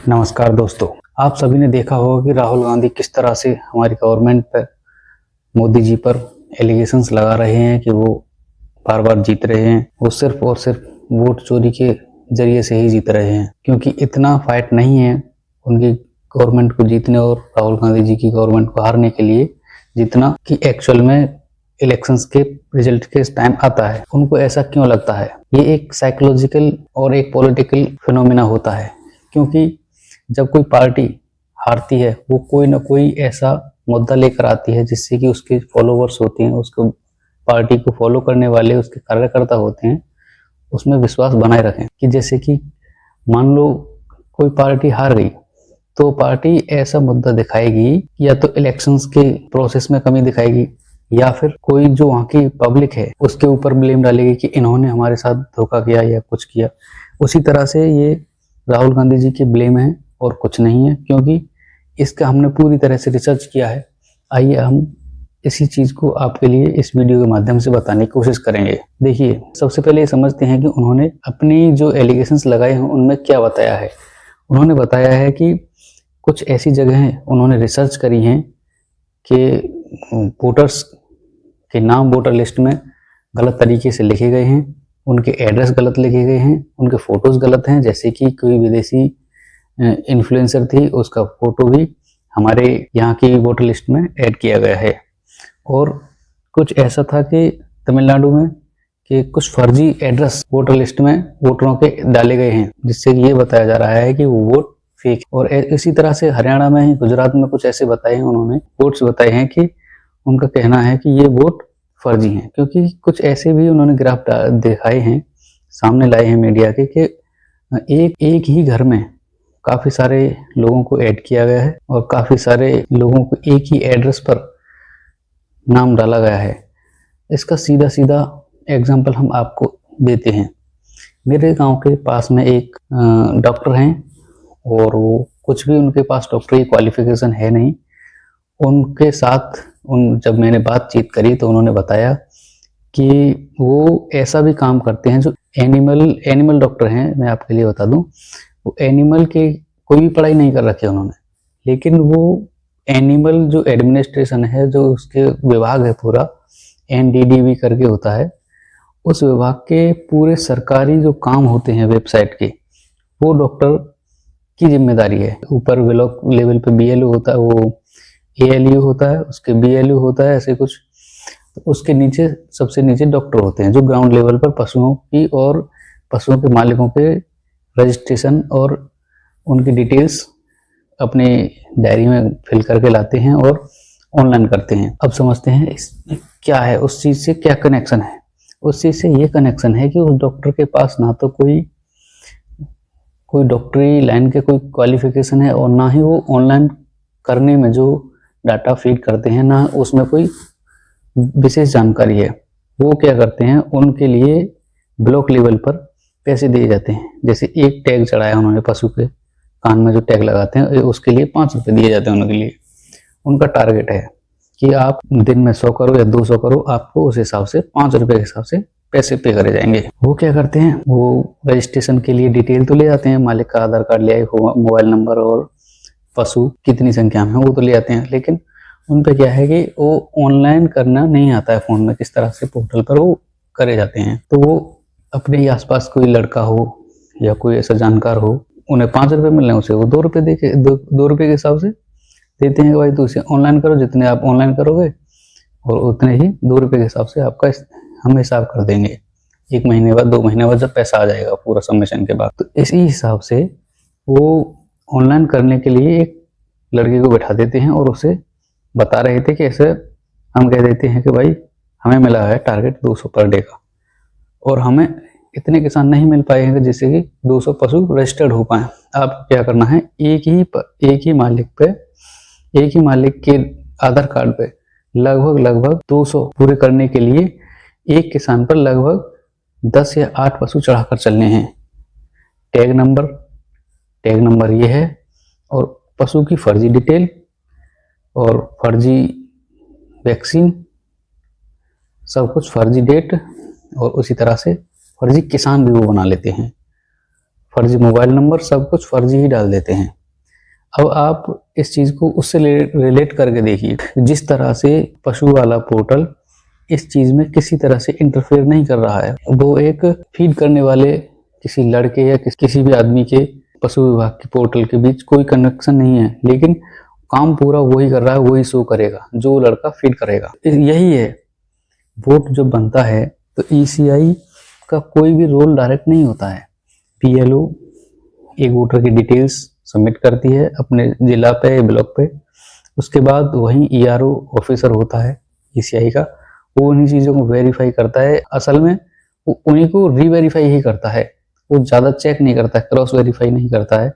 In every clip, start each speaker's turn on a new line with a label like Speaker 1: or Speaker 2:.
Speaker 1: नमस्कार दोस्तों, आप सभी ने देखा होगा कि राहुल गांधी किस तरह से हमारी गवर्नमेंट पर, मोदी जी पर एलिगेशंस लगा रहे हैं कि वो बार बार जीत रहे हैं। वो सिर्फ और सिर्फ वोट चोरी के जरिए से ही जीत रहे हैं, क्योंकि इतना फाइट नहीं है उनकी गवर्नमेंट को जीतने और राहुल गांधी जी की गवर्नमेंट को हारने के लिए, जितना कि एक्चुअल में इलेक्शंस के रिजल्ट के टाइम आता है। उनको ऐसा क्यों लगता है? ये एक साइकोलॉजिकल और एक पॉलिटिकल फिनोमिना होता है, क्योंकि जब कोई पार्टी हारती है वो कोई ना कोई ऐसा मुद्दा लेकर आती है जिससे कि उसके फॉलोवर्स होते हैं, उसको पार्टी को फॉलो करने वाले उसके कार्यकर्ता होते हैं, उसमें विश्वास बनाए रखें। कि जैसे कि मान लो कोई पार्टी हार गई तो पार्टी ऐसा मुद्दा दिखाएगी, या तो इलेक्शंस के प्रोसेस में कमी दिखाएगी, या फिर कोई जो वहाँ की पब्लिक है उसके ऊपर ब्लेम डालेगी कि इन्होंने हमारे साथ धोखा किया या कुछ किया। उसी तरह से ये राहुल गांधी जी की ब्लेम है और कुछ नहीं है, क्योंकि इसका हमने पूरी तरह से रिसर्च किया है। आइए हम इसी चीज़ को आपके लिए इस वीडियो के माध्यम से बताने की कोशिश करेंगे। देखिए, सबसे पहले ये समझते हैं कि उन्होंने अपनी जो एलिगेशंस लगाए हैं उनमें क्या बताया है। उन्होंने बताया है कि कुछ ऐसी जगहें उन्होंने रिसर्च करी हैं कि वोटर्स के नाम वोटर लिस्ट में गलत तरीके से लिखे गए हैं, उनके एड्रेस गलत लिखे गए हैं, उनके फ़ोटोज़ गलत हैं। जैसे कि कोई विदेशी इन्फ्लुएंसर थी, उसका फ़ोटो भी हमारे यहाँ की वोटर लिस्ट में ऐड किया गया है। और कुछ ऐसा था कि तमिलनाडु में कि कुछ फर्जी एड्रेस वोटर लिस्ट में वोटरों के डाले गए हैं, जिससे ये बताया जा रहा है कि वो वोट फेक। और इसी तरह से हरियाणा में ही, गुजरात में कुछ ऐसे बताए हैं उन्होंने, वोट्स बताए हैं कि उनका कहना है कि ये वोट फर्जी हैं। क्योंकि कुछ ऐसे भी उन्होंने ग्राफ दिखाए हैं, सामने लाए हैं मीडिया के, कि एक ही घर में काफ़ी सारे लोगों को ऐड किया गया है और काफ़ी सारे लोगों को एक ही एड्रेस पर नाम डाला गया है। इसका सीधा सीधा एग्जाम्पल हम आपको देते हैं। मेरे गांव के पास में एक डॉक्टर हैं, और वो कुछ भी उनके पास डॉक्टरी क्वालिफिकेशन है नहीं। उनके साथ जब मैंने बातचीत करी तो उन्होंने बताया कि वो ऐसा भी काम करते हैं जो एनिमल डॉक्टर हैं। मैं आपके लिए बता दूं, वो एनिमल के कोई भी पढ़ाई नहीं कर रखी उन्होंने, लेकिन वो एनिमल जो एडमिनिस्ट्रेशन है, जो उसके विभाग है पूरा, NDDB करके होता है, उस विभाग के पूरे सरकारी जो काम होते हैं वेबसाइट के, वो डॉक्टर की जिम्मेदारी है। ऊपर ब्लॉक लेवल पे BLO होता है, वो ALU होता है, उसके BLU होता है, ऐसे कुछ। तो उसके नीचे सबसे नीचे डॉक्टर होते हैं जो ग्राउंड लेवल पर पशुओं की और पशुओं के मालिकों के रजिस्ट्रेशन और उनकी डिटेल्स अपने डायरी में फिल करके लाते हैं और ऑनलाइन करते हैं। अब समझते हैं इसमें क्या है, उस चीज़ से क्या कनेक्शन है। उस चीज़ से ये कनेक्शन है कि उस डॉक्टर के पास ना तो कोई डॉक्टरी लाइन के कोई क्वालिफिकेशन है, और ना ही वो ऑनलाइन करने में जो डाटा फीड करते हैं, ना उसमें कोई विशेष जानकारी है। वो क्या करते हैं, उनके लिए ब्लॉक लेवल पर पैसे दिए जाते हैं। जैसे एक टैग चढ़ाया उन्होंने, पशु के कान में जो टैग लगाते हैं, उसके लिए 5 रुपये दिए जाते हैं उनके लिए। उनका टारगेट है कि आप दिन में 100 करो या 200 करो, आपको उस हिसाब से 5 रुपये के हिसाब से पैसे पे करे जाएंगे। वो क्या करते हैं, वो रजिस्ट्रेशन के लिए डिटेल तो ले जाते हैं, मालिक का आधार कार्ड ले आए, मोबाइल नंबर और पशु कितनी संख्या में वो तो ले आते हैं। लेकिन उन पे क्या है कि वो ऑनलाइन करना नहीं आता है फ़ोन में, किस तरह से पोर्टल पर वो करे जाते हैं। तो वो अपने ही आसपास कोई लड़का हो या कोई ऐसा जानकार हो, उन्हें 5 रुपये मिल रहे हैं, उसे वो 2 रुपये दे के 2 रुपये के हिसाब से देते हैं कि भाई तू इसे ऑनलाइन करो, जितने आप ऑनलाइन करोगे और उतने ही 2 रुपये के हिसाब से आपका हम हिसाब कर देंगे 1 महीने बाद, 2 महीने बाद, जब पैसा आ जाएगा पूरा सबमिशन के बाद। तो इसी हिसाब से वो ऑनलाइन करने के लिए एक लड़के को बैठा देते हैं और उसे बता रहे थे कि ऐसे हम कह देते हैं कि भाई हमें मिला है टारगेट 200 पर डे का, और हमें इतने किसान नहीं मिल पाएंगे जिससे कि 200 पशु रजिस्टर्ड हो पाए। आप क्या करना है, एक ही मालिक के आधार कार्ड पे लगभग 200 पूरे करने के लिए एक किसान पर लगभग 10 या 8 पशु चढ़ाकर चलने हैं। टैग नंबर ये है, और पशु की फर्जी डिटेल और फर्जी वैक्सीन, सब कुछ फर्जी डेट, और उसी तरह से फर्जी किसान भी वो बना लेते हैं, फर्जी मोबाइल नंबर, सब कुछ फर्जी ही डाल देते हैं। अब आप इस चीज को उससे रिलेट करके देखिए, जिस तरह से पशु वाला पोर्टल इस चीज में किसी तरह से इंटरफेयर नहीं कर रहा है। वो एक फीड करने वाले किसी लड़के या किसी भी आदमी के पशु विभाग के पोर्टल के बीच कोई कनेक्शन नहीं है, लेकिन काम पूरा वही कर रहा है, वही शो करेगा जो लड़का फीड करेगा। यही है, वोट जब बनता है तो ईसीआई का कोई भी रोल डायरेक्ट नहीं होता है। पीएलओ एक वोटर की डिटेल्स सबमिट करती है अपने जिला पे, ब्लॉक पे, उसके बाद वहीं ईआरओ ऑफिसर होता है ईसीआई का, वो उन्हीं चीज़ों को वेरीफाई करता है। असल में वो उन्हीं को रीवेरीफाई ही करता है, वो ज़्यादा चेक नहीं करता है, क्रॉस वेरीफाई नहीं करता है।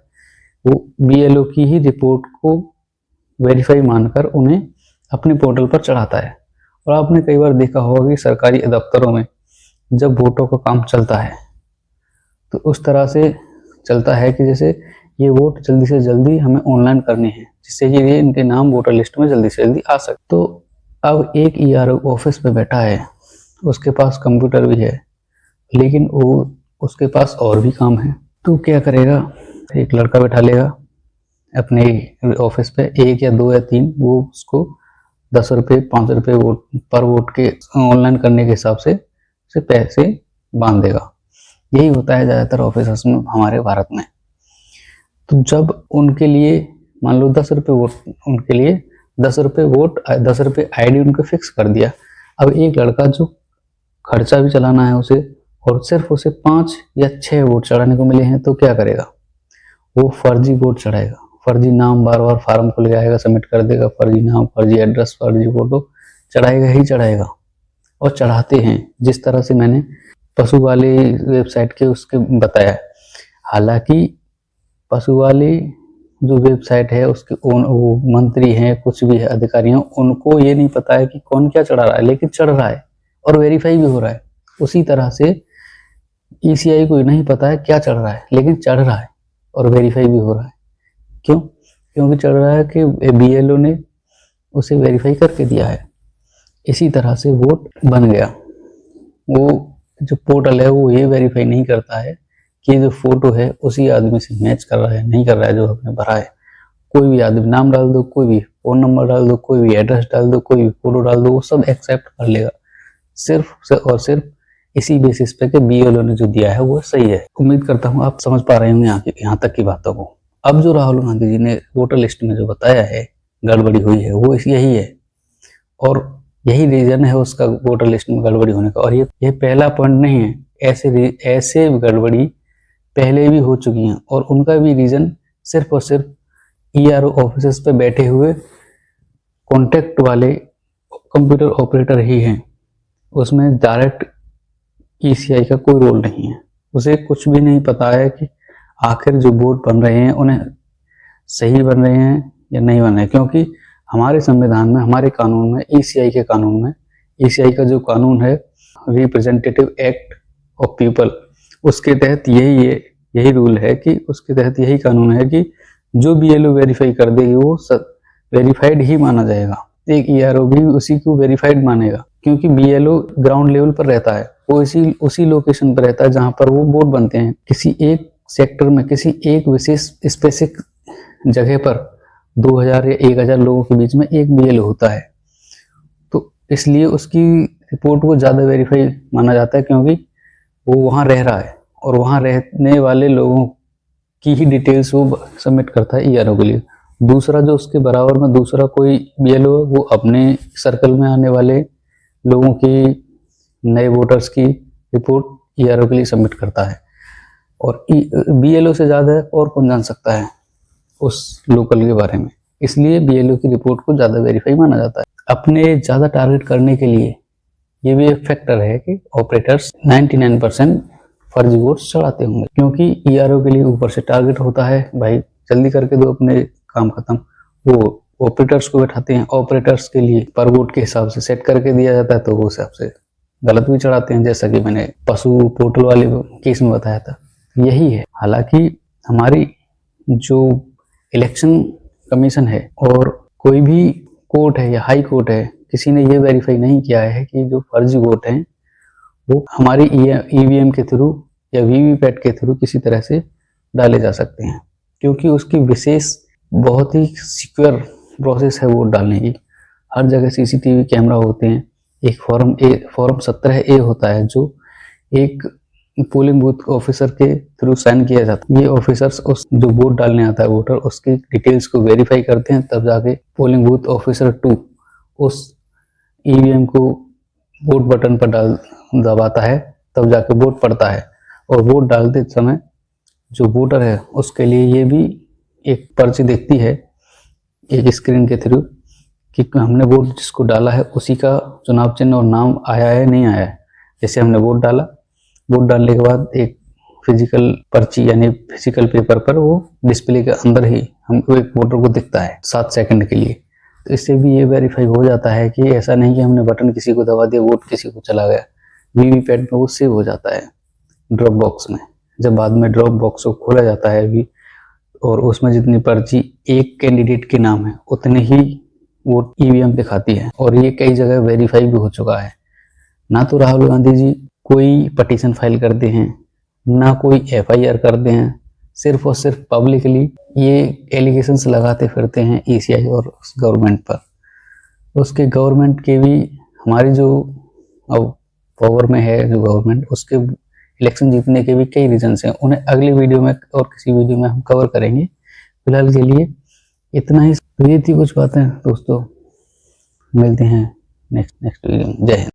Speaker 1: वो बीएलओ की ही रिपोर्ट को वेरीफाई मानकर उन्हें अपने पोर्टल पर चढ़ाता है। और आपने कई बार देखा होगा कि सरकारी दफ्तरों में जब वोटों का काम चलता है तो उस तरह से चलता है कि जैसे ये वोट जल्दी से जल्दी हमें ऑनलाइन करने हैं, जिससे कि ये इनके नाम वोटर लिस्ट में जल्दी से जल्दी आ सके। तो अब एक ईआरओ ऑफिस में बैठा है, उसके पास कंप्यूटर भी है, लेकिन वो उसके पास और भी काम है। तो क्या करेगा, एक लड़का बैठा लेगा अपने ऑफिस पे, 1 या 2 या 3, वो उसको 10 रुपये 5 रुपये वोट पर वोट के ऑनलाइन करने के हिसाब से पैसे बांध देगा। यही होता है ज़्यादातर ऑफिस में हमारे भारत में। तो जब उनके लिए मान लो 10 रुपये वोट, उनके लिए 10 रुपये वोट, 10 रुपये आईडी उनको फिक्स कर दिया। अब एक लड़का जो खर्चा भी चलाना है उसे, और सिर्फ उसे 5 या 6 वोट चढ़ाने को मिले हैं, तो क्या करेगा, वो फर्जी वोट चढ़ाएगा। फर्जी नाम बार बार फार्म को ले आएगा, सबमिट कर देगा, फर्जी नाम, फर्जी एड्रेस, फर्जी फोटो चढ़ाएगा ही चढ़ाएगा। और चढ़ाते हैं जिस तरह से मैंने पशु वाले वेबसाइट के उसके बताया। हालांकि पशु वाली जो वेबसाइट है उसके वो मंत्री हैं, कुछ भी है, अधिकारी हैं, उनको ये नहीं पता है कि कौन क्या चढ़ा रहा है, लेकिन चढ़ रहा है और वेरीफाई भी हो रहा है। उसी तरह से ईसीआई को नहीं पता है क्या चढ़ रहा है, लेकिन चढ़ रहा है और वेरीफाई भी हो रहा है। क्यों? क्योंकि चढ़ रहा है कि बीएलओ ने उसे वेरीफाई करके दिया है। इसी तरह से वोट बन गया। वो जो पोर्टल है वो ये वेरीफाई नहीं करता है कि जो फोटो है उसी आदमी से मैच कर रहा है, नहीं कर रहा है जो हमने भरा है। कोई भी आदमी नाम डाल दो, कोई भी फोन नंबर डाल दो, कोई भी एड्रेस डाल दो, कोई भी फोटो डाल दो, वो सब एक्सेप्ट कर लेगा, सिर्फ और सिर्फ इसी बेसिस पे कि बीएलओ ने जो दिया है वो सही है। उम्मीद करता हूँ आप समझ पा रहे होंगे यहाँ तक की बातों को। अब जो राहुल गांधी जी ने वोटर लिस्ट में जो बताया है गड़बड़ी हुई है, वो यही है और यही रीजन है उसका वोटर लिस्ट में गड़बड़ी होने का। और ये पहला पॉइंट नहीं है, ऐसे गड़बड़ी पहले भी हो चुकी हैं और उनका भी रीजन सिर्फ और सिर्फ ईआरओ ऑफिस पे बैठे हुए कॉन्टेक्ट वाले कंप्यूटर ऑपरेटर ही हैं। उसमें डायरेक्ट ईसीआई का कोई रोल नहीं है। उसे कुछ भी नहीं पता है कि आखिर जो वोट बन रहे हैं उन्हें सही बन रहे हैं या नहीं बन रहे हैं, क्योंकि हमारे संविधान में, हमारे कानून में, ईसीआई के कानून में, ईसीआई का जो कानून है रिप्रेजेंटेटिव एक्ट ऑफ पीपल, उसके तहत यही रूल है कि उसके तहत यही कानून है कि जो बीएलओ वेरीफाई कर देगी वो वेरीफाइड ही माना जाएगा। एक ईआरओ भी उसी को वेरीफाइड मानेगा, क्योंकि बीएलओ ग्राउंड लेवल पर रहता है, वो उसी लोकेशन पर रहता है जहां पर वो वोट बनते हैं। किसी एक सेक्टर में, किसी एक विशेष स्पेसिफिक जगह पर 2000 या 1000 लोगों के बीच में एक बीएलओ होता है, तो इसलिए उसकी रिपोर्ट को ज़्यादा वेरीफाई माना जाता है, क्योंकि वो वहाँ रह रहा है और वहाँ रहने वाले लोगों की ही डिटेल्स वो सबमिट करता है ईआरओ के लिए। दूसरा जो उसके बराबर में दूसरा कोई बीएलओ, वो अपने सर्कल में आने वाले लोगों की, नए वोटर्स की रिपोर्ट ईआरओ के लिए सबमिट करता है। और बीएलओ से ज़्यादा और कौन जान सकता है उस लोकल के बारे में, इसलिए बीएलओ की रिपोर्ट को ज़्यादा वेरीफाई माना जाता है। अपने ज़्यादा टारगेट करने के लिए ये भी एक फैक्टर है कि ऑपरेटर्स 99% फर्जी वोट्स चढ़ाते होंगे, क्योंकि ईआरओ के लिए ऊपर से टारगेट होता है, भाई जल्दी करके दो अपने काम खत्म। वो ऑपरेटर्स को बैठाते हैं, ऑपरेटर्स के लिए पर वोट के हिसाब से सेट करके दिया जाता है, तो वो हिसाब से गलत भी चढ़ाते हैं, जैसा कि मैंने पशु पोर्टल वाले केस में बताया था। यही है। हालांकि हमारी जो इलेक्शन कमीशन है और कोई भी कोर्ट है या हाई कोर्ट है, किसी ने ये वेरीफाई नहीं किया है कि जो फर्जी वोट हैं वो हमारी ईवीएम के थ्रू या वीवीपैट के थ्रू किसी तरह से डाले जा सकते हैं, क्योंकि उसकी विशेष बहुत ही सिक्योर प्रोसेस है वोट डालने की। हर जगह सीसीटीवी कैमरा होते हैं। एक फॉर्म 17A होता है जो एक पोलिंग बूथ ऑफिसर के थ्रू साइन किया जाता है। ये ऑफिसर्स उस जो वोट डालने आता है वोटर, उसकी डिटेल्स को वेरीफाई करते हैं, तब जाके पोलिंग बूथ ऑफिसर 2 उस ईवीएम को वोट बटन पर दबाता है, तब जाके वोट पड़ता है। और वोट डालते समय जो वोटर है उसके लिए ये भी एक पर्ची दिखती है एक स्क्रीन के थ्रू कि हमने वोट जिसको डाला है उसी का चुनाव चिन्ह और नाम आया है नहीं आया है। जैसे हमने वोट डाला, वोट डालने के बाद एक फिजिकल पर्ची यानी फिजिकल पेपर पर वो डिस्प्ले के अंदर ही हमको एक वोटर को दिखता है 7 सेकंड के लिए। तो इससे भी ये वेरीफाई हो जाता है कि ऐसा नहीं कि हमने बटन किसी को दबा दिया, वोट किसी को चला गया। वीवीपैट में वो सेव हो जाता है ड्रॉप बॉक्स में। जब बाद में ड्रॉप बॉक्स को खोला जाता है भी, और उसमें जितनी पर्ची एक कैंडिडेट के नाम है उतने ही वो ईवीएम दिखाती है। और ये कई जगह वेरीफाई भी हो चुका है। ना तो राहुल गांधी जी कोई पटिशन फाइल करते हैं, ना कोई एफआईआर करते हैं, सिर्फ और सिर्फ पब्लिकली ये एलिगेशंस लगाते फिरते हैं ईसीआई और गवर्नमेंट पर। उसके गवर्नमेंट के भी हमारी जो अब पावर में है जो गवर्नमेंट, उसके इलेक्शन जीतने के भी कई रीजन्स हैं। उन्हें अगली वीडियो में और किसी वीडियो में हम कवर करेंगे। फिलहाल के लिए इतना ही। तो ये थी कुछ बातें दोस्तों, मिलते हैं नेक्स्ट वीडियो में। जय हिंद।